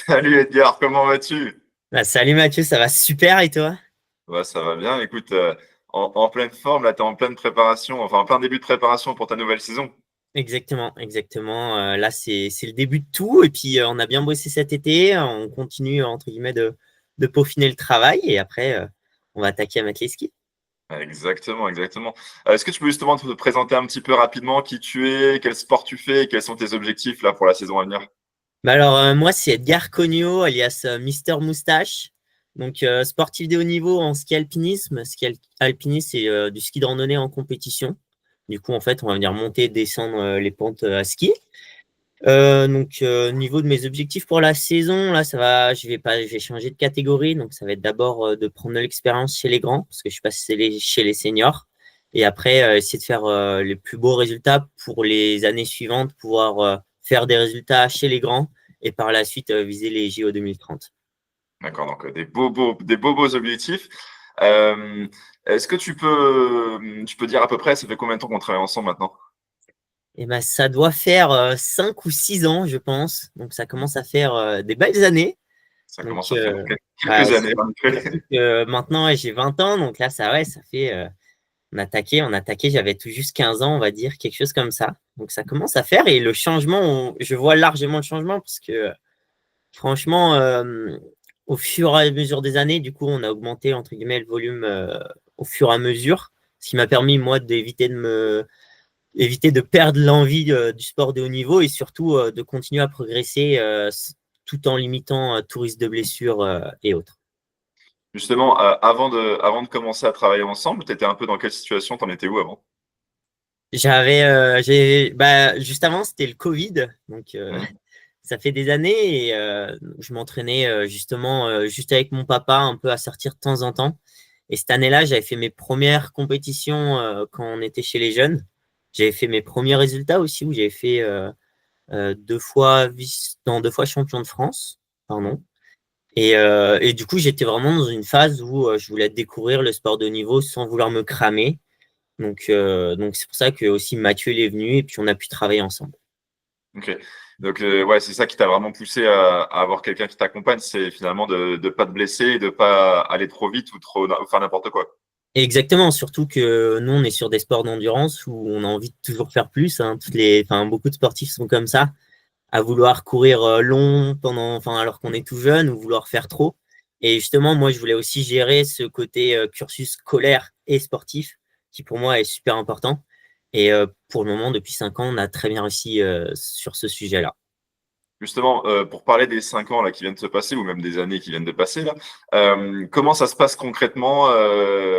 Salut Edgar, comment vas-tu? Bah, salut Mathieu, ça va super et toi? Ouais, ça va bien. Écoute, en pleine forme, là, tu es en pleine préparation, enfin en plein début de préparation pour ta nouvelle saison. Exactement, exactement. Là, c'est le début de tout. Et puis, on a bien bossé cet été. On continue, entre guillemets, de peaufiner le travail. Et après, on va attaquer à mettre les skis. Exactement, exactement. Est-ce que tu peux justement te présenter un petit peu rapidement qui tu es, quel sport tu fais et quels sont tes objectifs là pour la saison à venir? Bah alors, moi, c'est Edgar Cogno, alias Mister Moustache. Donc, sportif de haut niveau en ski alpinisme. Alpinisme, c'est du ski de randonnée en compétition. Du coup, en fait, on va venir monter et descendre les pentes à ski. Niveau de mes objectifs pour la saison, là, ça va, je vais changer de catégorie. Donc, ça va être d'abord de prendre de l'expérience chez les grands, parce que je suis passé chez les seniors. Et après, essayer de faire les plus beaux résultats pour les années suivantes, pouvoir faire des résultats chez les grands et par la suite viser les JO 2030. D'accord, donc des beaux objectifs. Euh, Est-ce que tu peux dire à peu près, ça fait combien de temps qu'on travaille ensemble maintenant? Et ben, ça doit faire 5 ou 6 ans, je pense. Donc, ça commence à faire des belles années. Ça Donc, commence à faire bah, quelques années, en surtout effet. que maintenant, ouais, j'ai 20 ans. Donc là, ça, ouais, ça fait. On attaquait, j'avais tout juste 15 ans, on va dire, quelque chose comme ça. Donc ça commence à faire et le changement, je vois largement le changement parce que franchement, au fur et à mesure des années, du coup, on a augmenté entre guillemets le volume au fur et à mesure, ce qui m'a permis moi éviter de perdre l'envie du sport de haut niveau et surtout de continuer à progresser tout en limitant tout risque de blessure et autres. Justement, avant de commencer à travailler ensemble, tu étais un peu dans quelle situation? T'en étais où avant? Bah, juste avant, c'était le Covid, donc Mhm. ça fait des années et je m'entraînais justement juste avec mon papa un peu à sortir de temps en temps. Et cette année-là, j'avais fait mes premières compétitions quand on était chez les jeunes. J'avais fait mes premiers résultats aussi où j'avais fait deux fois champion de France, pardon. Et du coup, j'étais vraiment dans une phase où je voulais découvrir le sport de niveau sans vouloir me cramer. Donc c'est pour ça que aussi Mathieu il est venu et puis on a pu travailler ensemble. Ok. Donc, ouais, c'est ça qui t'a vraiment poussé à avoir quelqu'un qui t'accompagne, c'est finalement de ne pas te blesser et de pas aller trop vite ou trop faire n'importe quoi. Exactement, surtout que nous, on est sur des sports d'endurance où on a envie de toujours faire plus, hein. Beaucoup de sportifs sont comme ça, à vouloir courir long alors qu'on est tout jeune ou vouloir faire trop. Et justement, moi, je voulais aussi gérer ce côté cursus scolaire et sportif qui pour moi est super important. Et pour le moment, depuis 5 ans, on a très bien réussi sur ce sujet-là. Justement, pour parler des 5 ans là qui viennent de se passer ou même des années qui viennent de passer là, comment ça se passe concrètement?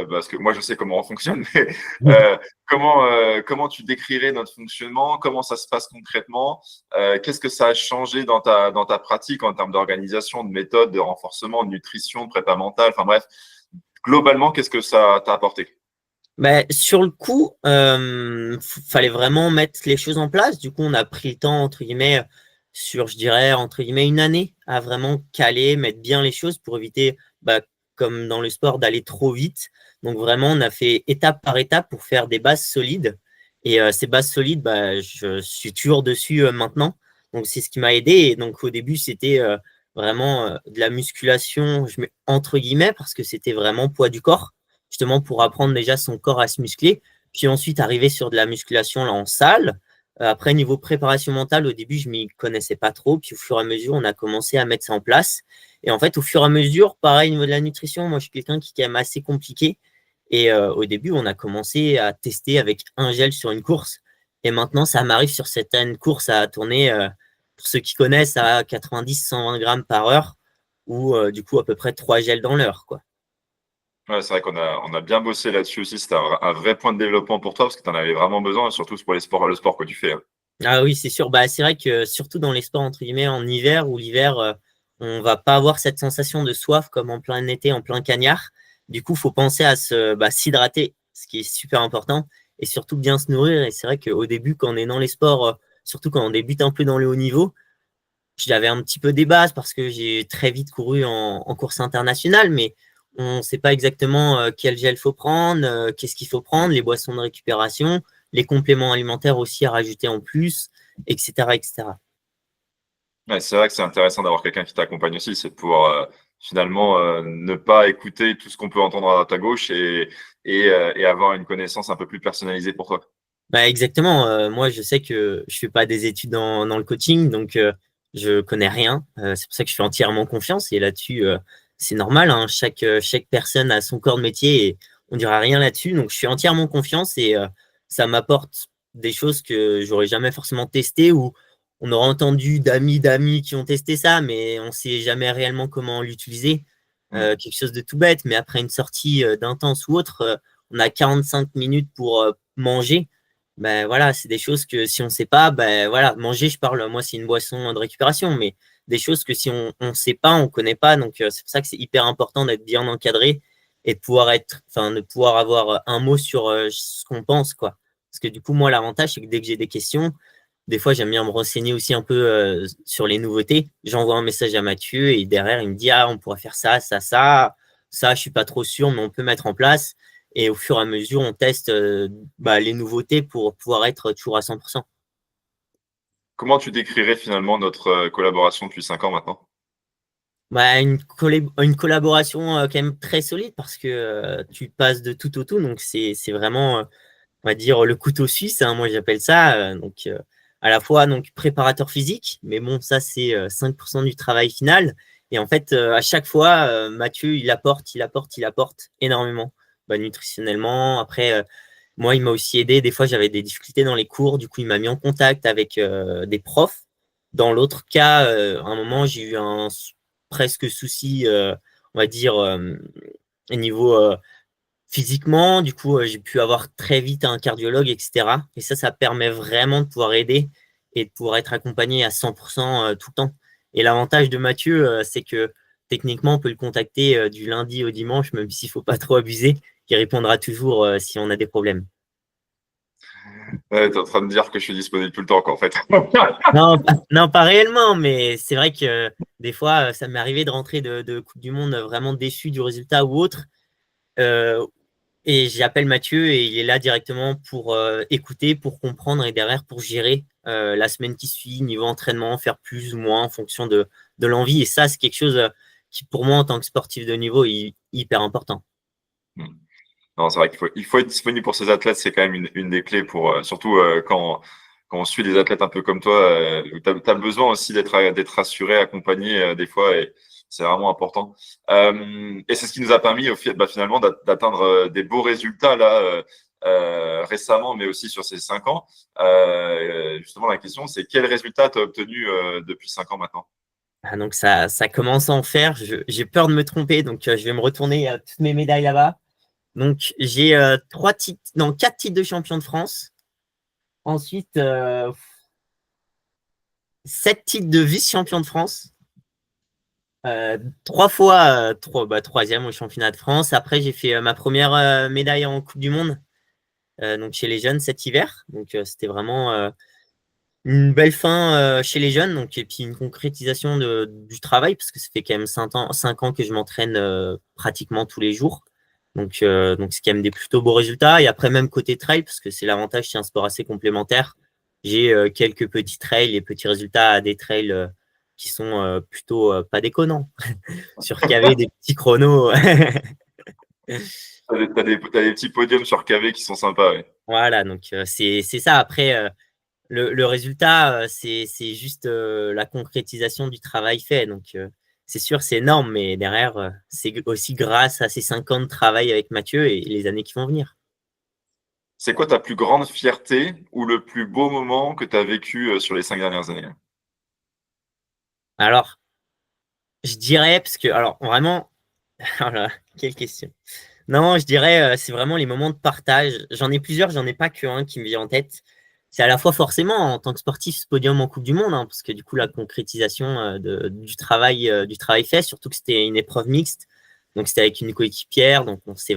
Parce que moi je sais comment on fonctionne, mais euh, comment tu décrirais notre fonctionnement? Comment ça se passe concrètement? Qu'est-ce que ça a changé dans ta pratique en termes d'organisation, de méthode, de renforcement, de nutrition, de prépa mentale, enfin bref, globalement, qu'est-ce que ça t'a apporté? Bah, sur le coup, fallait vraiment mettre les choses en place. Du coup, on a pris le temps, entre guillemets, je dirais, entre guillemets, une année à vraiment caler, mettre bien les choses pour éviter, bah, comme dans le sport, d'aller trop vite. Donc, vraiment, on a fait étape par étape pour faire des bases solides. Et ces bases solides, bah, je suis toujours dessus maintenant. Donc, c'est ce qui m'a aidé. Et donc, au début, c'était vraiment de la musculation, je mets entre guillemets, parce que c'était vraiment poids du corps justement pour apprendre déjà son corps à se muscler, puis ensuite arriver sur de la musculation là en salle. Après, niveau préparation mentale, au début, je m'y connaissais pas trop, puis au fur et à mesure, on a commencé à mettre ça en place. Et en fait, au fur et à mesure, pareil, au niveau de la nutrition, moi, je suis quelqu'un qui est quand même assez compliqué. Et au début, on a commencé à tester avec un gel sur une course. Et maintenant, ça m'arrive sur certaines courses à tourner, pour ceux qui connaissent, à 90-120 grammes par heure, ou du coup, à peu près 3 gels dans l'heure, quoi. Ouais, c'est vrai qu'on a bien bossé là-dessus aussi. C'était un vrai point de développement pour toi parce que tu en avais vraiment besoin, surtout pour le sport que tu fais, hein. Ah oui, c'est sûr. Bah, c'est vrai que surtout dans les sports entre guillemets en hiver ou l'hiver, on va pas avoir cette sensation de soif comme en plein été, en plein cagnard. Du coup, faut penser à s'hydrater, ce qui est super important, et surtout bien se nourrir. Et c'est vrai qu'au début, quand on est dans les sports, surtout quand on débute un peu dans le haut niveau, j'avais un petit peu des bases parce que j'ai très vite couru en course internationale, mais on ne sait pas exactement quel gel faut prendre, qu'est-ce qu'il faut prendre, les boissons de récupération, les compléments alimentaires aussi à rajouter en plus, etc., etc. Ouais, c'est vrai que c'est intéressant d'avoir quelqu'un qui t'accompagne aussi, c'est pour finalement ne pas écouter tout ce qu'on peut entendre à ta gauche et avoir une connaissance un peu plus personnalisée pour toi. Bah, exactement. Moi, je sais que je fais pas des études dans le coaching, donc je connais rien. C'est pour ça que je fais entièrement confiance. Et là-dessus, c'est normal, hein. Chaque personne a son corps de métier et on dira rien là-dessus. Donc, je fais entièrement confiance et ça m'apporte des choses que j'aurais jamais forcément testées ou on aura entendu d'amis qui ont testé ça, mais on sait jamais réellement comment l'utiliser. Mm. Quelque chose de tout bête, mais après une sortie d'intense ou autre, on a 45 minutes pour manger. Ben voilà, c'est des choses que si on ne sait pas, ben voilà, manger, je parle, moi, c'est une boisson de récupération, mais des choses que si on ne sait pas, on ne connaît pas. Donc, c'est pour ça que c'est hyper important d'être bien encadré et de pouvoir avoir un mot sur ce qu'on pense, quoi. Parce que du coup, moi, l'avantage, c'est que dès que j'ai des questions, des fois, j'aime bien me renseigner aussi un peu sur les nouveautés. J'envoie un message à Mathieu et derrière, il me dit, ah, on pourrait faire ça, ça, ça. Ça, je suis pas trop sûr, mais on peut mettre en place. Et au fur et à mesure, on teste les nouveautés pour pouvoir être toujours à 100%. Comment tu décrirais finalement notre collaboration depuis 5 ans maintenant? Bah, une collaboration quand même très solide parce que tu passes de tout au tout. Donc, c'est vraiment, on va dire, le couteau suisse, hein, moi, j'appelle ça. À la fois donc, préparateur physique, mais bon, ça, c'est 5% du travail final. Et en fait, à chaque fois, Mathieu, il apporte énormément. Bah, nutritionnellement. Après, moi, il m'a aussi aidé. Des fois, j'avais des difficultés dans les cours. Du coup, il m'a mis en contact avec des profs. Dans l'autre cas, à un moment, j'ai eu un presque souci, on va dire, au niveau physiquement. Du coup, j'ai pu avoir très vite un cardiologue, etc. Et ça permet vraiment de pouvoir aider et de pouvoir être accompagné à 100% tout le temps. Et l'avantage de Mathieu, c'est que techniquement, on peut le contacter du lundi au dimanche, même s'il ne faut pas trop abuser. Il répondra toujours si on a des problèmes. Ouais, tu es en train de dire que je suis disponible tout le temps, quoi, en fait. Non, pas réellement, mais c'est vrai que des fois, ça m'est arrivé de rentrer de Coupe du Monde vraiment déçu du résultat ou autre. Euh, et j'appelle Mathieu et il est là directement pour écouter, pour comprendre et derrière pour gérer la semaine qui suit, niveau entraînement, faire plus ou moins en fonction de l'envie. Et ça, c'est quelque chose qui, pour moi, en tant que sportif de niveau, est hyper important. Mm. Non, c'est vrai qu'il faut être disponible pour ces athlètes, c'est quand même une des clés pour, surtout quand on suit des athlètes un peu comme toi, tu as besoin aussi d'être rassuré, accompagné des fois, et c'est vraiment important. Et c'est ce qui nous a permis finalement d'atteindre des beaux résultats là récemment, mais aussi sur ces 5 ans. Justement, la question, c'est quels résultats tu as obtenus depuis 5 ans maintenant? Ah, donc ça commence à en faire. J'ai peur de me tromper, donc je vais me retourner à toutes mes médailles là-bas. Donc j'ai quatre titres de champion de France. Ensuite, 7 titres de vice-champion de France. 3 fois troisième au championnat de France. Après, j'ai fait ma première médaille en Coupe du Monde, donc chez les jeunes cet hiver. Donc c'était vraiment une belle fin chez les jeunes. Donc, et puis une concrétisation du travail, parce que ça fait quand même 5 ans que je m'entraîne pratiquement tous les jours. Donc c'est quand même des plutôt beaux résultats. Et après, même côté trail, parce que c'est l'avantage, c'est un sport assez complémentaire. J'ai quelques petits trails et petits résultats à des trails qui sont plutôt pas déconnants. Sur KV, des petits chronos. T'as des petits podiums sur KV qui sont sympas, ouais. Voilà, donc c'est ça. Après, le résultat, c'est juste la concrétisation du travail fait. Donc, c'est sûr, c'est énorme, mais derrière, c'est aussi grâce à ces 5 ans de travail avec Mathieu et les années qui vont venir. C'est quoi ta plus grande fierté ou le plus beau moment que tu as vécu sur les 5 dernières années? Alors, je dirais, parce que, alors, vraiment, oh là, quelle question. Non, je dirais, c'est vraiment les moments de partage. J'en ai plusieurs, j'en ai pas qu'un qui me vient en tête. C'est à la fois forcément en tant que sportif ce podium en Coupe du Monde, hein, parce que du coup la concrétisation du travail fait, surtout que c'était une épreuve mixte, donc c'était avec une coéquipière, donc on s'est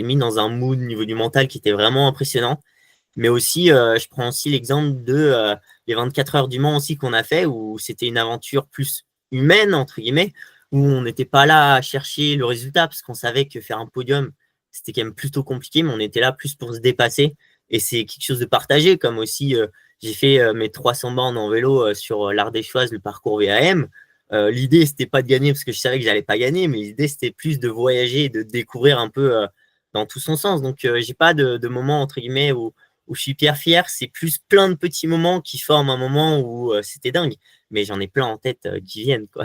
mis dans un mood au niveau du mental qui était vraiment impressionnant. Mais aussi, je prends aussi l'exemple de les 24 heures du Mans aussi qu'on a fait, où c'était une aventure plus humaine, entre guillemets, où on n'était pas là à chercher le résultat, parce qu'on savait que faire un podium, c'était quand même plutôt compliqué, mais on était là plus pour se dépasser. Et c'est quelque chose de partagé, comme aussi, j'ai fait mes 300 bornes en vélo sur l'Ardéchoise, le parcours VAM. L'idée, c'était pas de gagner parce que je savais que j'allais pas gagner, mais l'idée, c'était plus de voyager et de découvrir un peu dans tout son sens. Donc, j'ai pas de moment, entre guillemets, où je suis fier. C'est plus plein de petits moments qui forment un moment où c'était dingue. Mais j'en ai plein en tête qui viennent, quoi.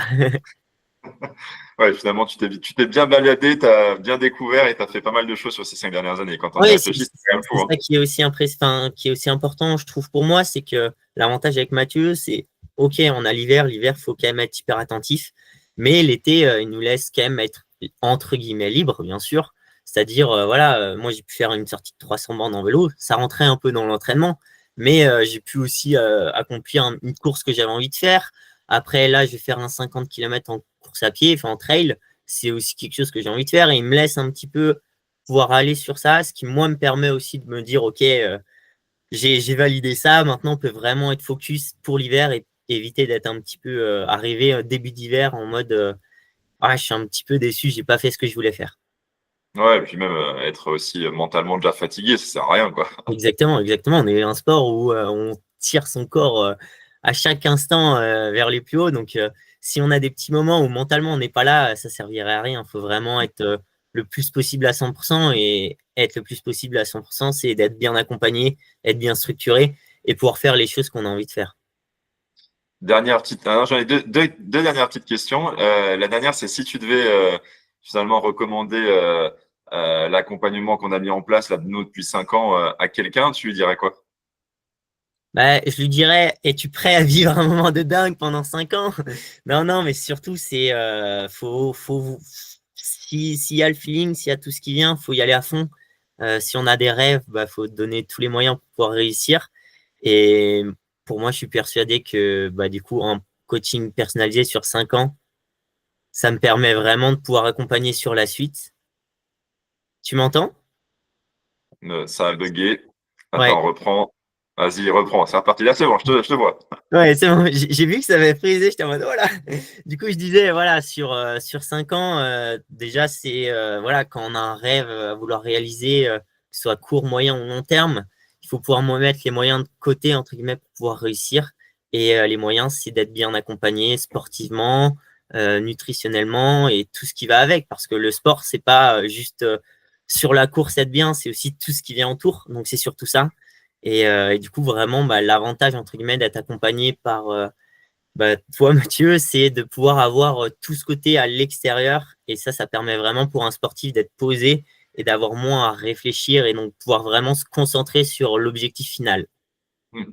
Ouais, finalement, tu t'es bien baladé, tu as bien découvert et tu as fait pas mal de choses sur ces 5 dernières années. Quand on y Oui, réfléchit, c'est quand même fou. ça qui est aussi qui est aussi important, je trouve, pour moi, c'est que l'avantage avec Mathieu, c'est OK, on a l'hiver, il faut quand même être hyper attentif, mais l'été, il nous laisse quand même être entre guillemets libre, bien sûr. C'est-à-dire, voilà, moi j'ai pu faire une sortie de 300 bornes en vélo, ça rentrait un peu dans l'entraînement, mais j'ai pu aussi accomplir une course que j'avais envie de faire. Après, là, je vais faire un 50 km en course à pied, enfin en trail, c'est aussi quelque chose que j'ai envie de faire et il me laisse un petit peu pouvoir aller sur ça, ce qui moi me permet aussi de me dire ok, j'ai validé ça, maintenant on peut vraiment être focus pour l'hiver et éviter d'être un petit peu arrivé début d'hiver en mode ah je suis un petit peu déçu, j'ai pas fait ce que je voulais faire. Ouais, et puis même être aussi mentalement déjà fatigué, ça sert à rien, quoi. Exactement, exactement. On est un sport où on tire son corps à chaque instant vers les plus hauts. Donc, si on a des petits moments où mentalement on n'est pas là, ça servirait à rien. Il faut vraiment être le plus possible à 100%. Et être le plus possible à 100%, c'est d'être bien accompagné, être bien structuré et pouvoir faire les choses qu'on a envie de faire. Dernière petite, alors, j'en ai deux dernières petites questions. La dernière, c'est si tu devais finalement recommander l'accompagnement qu'on a mis en place là de nous depuis 5 ans à quelqu'un, tu lui dirais quoi? Bah, je lui dirais, es-tu prêt à vivre un moment de dingue pendant 5 ans? Non, non, mais surtout, c'est s'il y a le feeling, s'il y a tout ce qui vient, faut y aller à fond. Si on a des rêves, bah, faut donner tous les moyens pour pouvoir réussir. Et pour moi, je suis persuadé que bah, du coup, un coaching personnalisé sur 5 ans, ça me permet vraiment de pouvoir accompagner sur la suite. Tu m'entends? Ça a bugué. Ouais. Attends, reprends. Vas-y, reprends. C'est reparti. Là, c'est bon, je te vois. Ouais, c'est bon. J'ai vu que ça avait frisé, j'étais en mode, voilà. Du coup, je disais, voilà, sur 5 ans, déjà, c'est, voilà, quand on a un rêve à vouloir réaliser, que ce soit court, moyen ou long terme, il faut pouvoir mettre les moyens de côté, entre guillemets, pour pouvoir réussir. Et les moyens, c'est d'être bien accompagné sportivement, nutritionnellement et tout ce qui va avec. Parce que le sport, c'est pas juste sur la course être bien, c'est aussi tout ce qui vient autour. Donc, c'est surtout ça. Et du coup, vraiment, bah, l'avantage, entre guillemets, d'être accompagné par bah, toi, Mathieu, c'est de pouvoir avoir tout ce côté à l'extérieur. Et ça permet vraiment pour un sportif d'être posé et d'avoir moins à réfléchir et donc pouvoir vraiment se concentrer sur l'objectif final. Hmm.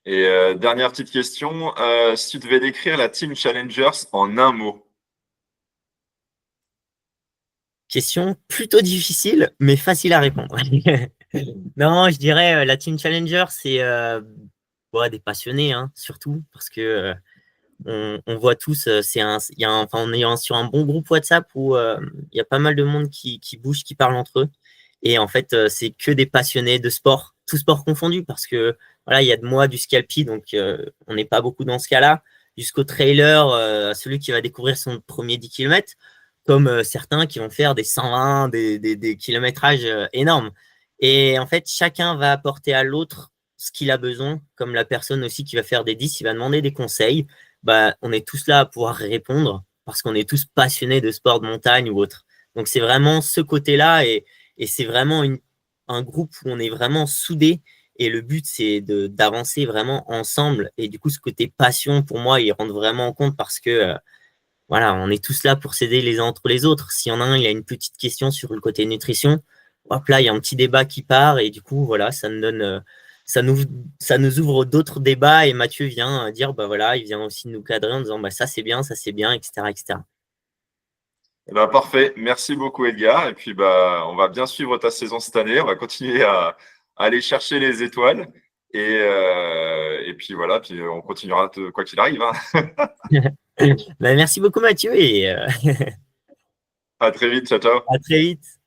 Et dernière petite question. Si tu devais décrire la Team Challengers en un mot. Question plutôt difficile, mais facile à répondre. Non, je dirais la Team Challenger, c'est ouais, des passionnés, hein, surtout, parce que on voit tous, enfin, on est sur un bon groupe WhatsApp où il y a pas mal de monde qui bouge, qui parle entre eux. Et en fait, c'est que des passionnés de sport, tout sport confondu, parce que voilà, il y a de moi, du scalpi, donc on n'est pas beaucoup dans ce cas-là, jusqu'au trailer, celui qui va découvrir son premier 10 km, comme certains qui vont faire des 120, des kilométrages énormes. Et en fait, chacun va apporter à l'autre ce qu'il a besoin, comme la personne aussi qui va faire des 10, il va demander des conseils. Bah, on est tous là à pouvoir répondre parce qu'on est tous passionnés de sport de montagne ou autre. Donc, c'est vraiment ce côté-là et c'est vraiment un groupe où on est vraiment soudés. Et le but, c'est d'avancer vraiment ensemble. Et du coup, ce côté passion, pour moi, il rentre vraiment en compte parce que voilà, on est tous là pour s'aider les uns entre les autres. S'il y en a un, il a une petite question sur le côté nutrition, hop là, il y a un petit débat qui part et du coup, voilà, ça nous donne, ça nous ouvre d'autres débats et Mathieu vient dire, bah voilà, il vient aussi nous cadrer en disant, bah ça c'est bien, etc., etc. Eh ben, parfait. Merci beaucoup, Edgar. Et puis, bah, on va bien suivre ta saison cette année. On va continuer à aller chercher les étoiles. Et puis voilà, puis on continuera quoi qu'il arrive, hein. Bah, merci beaucoup Mathieu et À très vite. Ciao, ciao. à très vite.